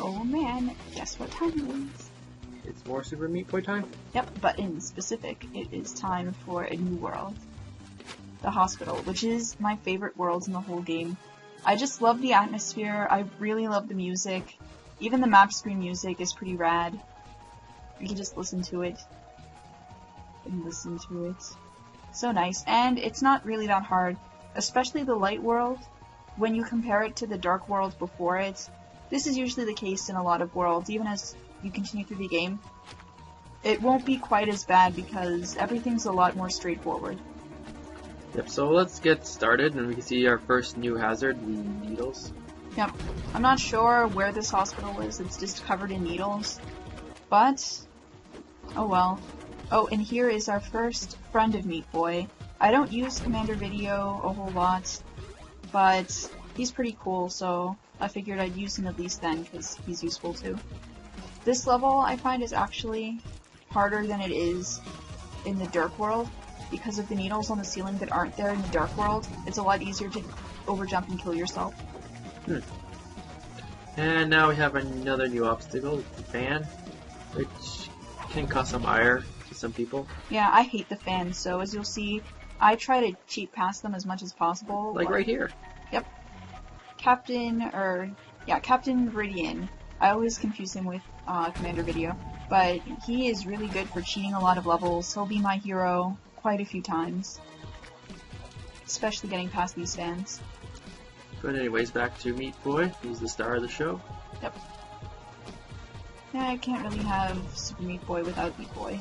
Oh man, guess what time it is? It's more Super Meat Boy time? Yep, but in specific, it is time for a new world. The hospital, which is my favorite world in the whole game. I just love the atmosphere, I really love the music. Even the map screen music is pretty rad. You can just listen to it. And listen to it. So nice. And it's not really that hard. Especially the light world. When you compare it to the dark world before it, this is usually the case in a lot of worlds, even as you continue through the game. It won't be quite as bad because everything's a lot more straightforward. Yep, so let's get started and we can see our first new hazard, the needles. Yep. I'm not sure where this hospital is, it's just covered in needles. But, oh well. Oh, and here is our first friend of Meat Boy. I don't use Commander Video a whole lot, but he's pretty cool, so I figured I'd use him at least then, because he's useful too. This level, I find, is actually harder than it is in the Dark World, because of the needles on the ceiling that aren't there in the Dark World. It's a lot easier to overjump and kill yourself. And now we have another new obstacle, the fan, which can cause some ire to some people. Yeah, I hate the fans, so as you'll see, I try to cheat past them as much as possible. Like right here. Yep. Captain Viridian. I always confuse him with Commander Video, but he is really good for cheating a lot of levels. He'll be my hero quite a few times, especially getting past these fans. But anyways, back to Meat Boy. He's the star of the show. Yep. Yeah, I can't really have Super Meat Boy without Meat Boy.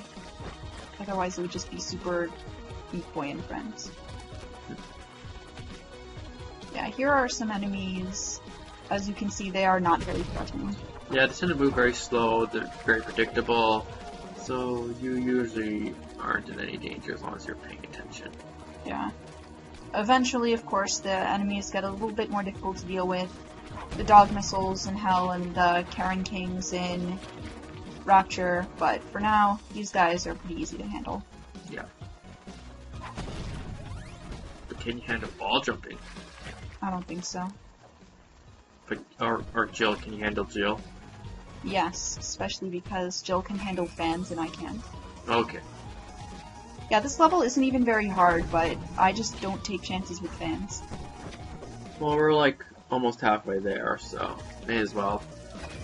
Otherwise it would just be Super Meat Boy and Friends. Yeah, here are some enemies. As you can see, they are not very threatening. Yeah, they tend to move very slow, they're very predictable, so you usually aren't in any danger as long as you're paying attention. Yeah. Eventually, of course, the enemies get a little bit more difficult to deal with. The dog missiles in Hell and the Karen Kings in Rapture, but for now, these guys are pretty easy to handle. Yeah. But can you handle ball jumping? I don't think so. But, or Jill, can you handle Jill? Yes, especially because Jill can handle fans and I can't. Okay. Yeah, this level isn't even very hard, but I just don't take chances with fans. Well, we're like almost halfway there, so may as well.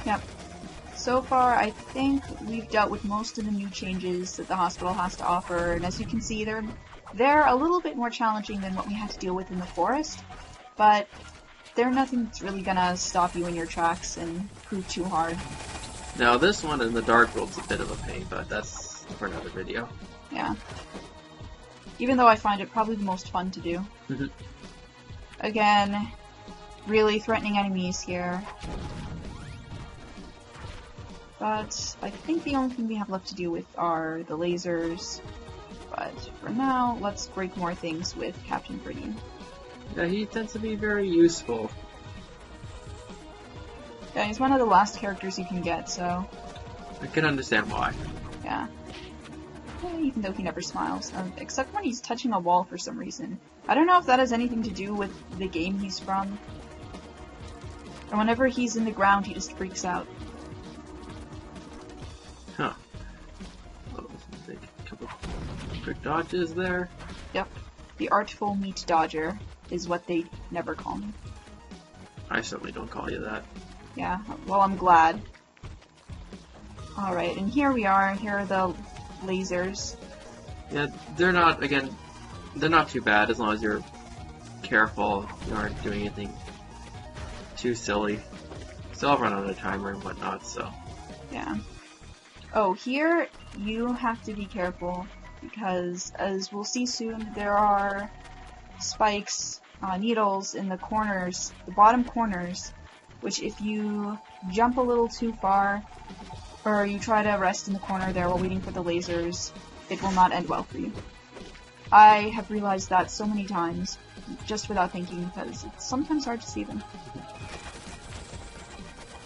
Yep. So far, I think we've dealt with most of the new changes that the hospital has to offer, and as you can see, they're a little bit more challenging than what we had to deal with in the forest, but they're nothing that's really gonna stop you in your tracks and prove too hard. Now, this one in the Dark World's a bit of a pain, but that's for another video. Yeah. Even though I find it probably the most fun to do. Again, really threatening enemies here. But I think the only thing we have left to deal with are the lasers. But for now, let's break more things with Captain Viridian. Yeah, he tends to be very useful. Yeah, he's one of the last characters you can get, so... I can understand why. Yeah. Even though he never smiles. Except when he's touching a wall for some reason. I don't know if that has anything to do with the game he's from. And whenever he's in the ground, he just freaks out. Huh. Oh, a couple quick dodges there. Yep. The Artful Meat Dodger is what they never call me. I certainly don't call you that. Yeah, well, I'm glad. Alright, and here we are. Here are the lasers. Yeah, they're not too bad as long as you're careful, you aren't doing anything too silly. Still I'll run on a timer and whatnot, so. Yeah. Oh, here you have to be careful because, as we'll see soon, there are spikes, needles in the corners, the bottom corners, which if you jump a little too far, or you try to rest in the corner there while waiting for the lasers, it will not end well for you. I have realized that so many times, just without thinking, because it's sometimes hard to see them.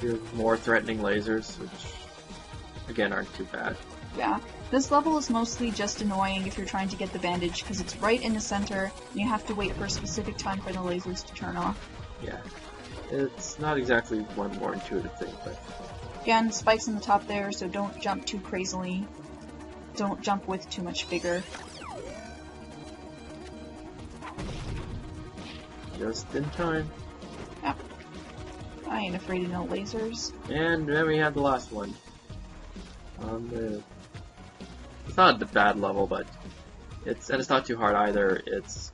You have more threatening lasers, which, again, aren't too bad. Yeah. This level is mostly just annoying if you're trying to get the bandage, because it's right in the center, and you have to wait for a specific time for the lasers to turn off. Yeah. It's not exactly one more intuitive thing, but Again, spikes on the top there, so don't jump too crazily. Don't jump with too much vigor. just in time. Yep. I ain't afraid of no lasers. And then we have the last one. It's not a bad level, but it's not too hard either. It's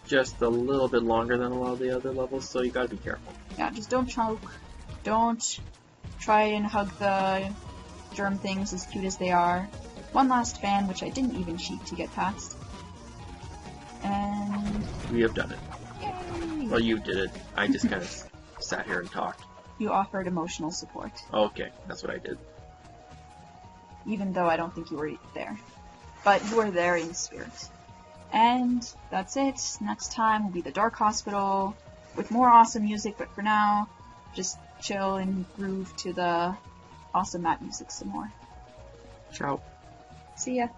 just a little bit longer than a lot of the other levels, so you gotta be careful. Yeah, just don't choke. Don't try and hug the germ things, as cute as they are. One last fan, which I didn't even cheat to get past. And... We have done it. yay! Well, you did it. I just kind of sat here and talked. You offered emotional support, Okay, that's what I did. even though I don't think you were there. But you were there in spirit. And that's it. Next time will be the Dark Hospital, with more awesome music, but for now, just chill and groove to the awesome map music some more. Ciao. See ya!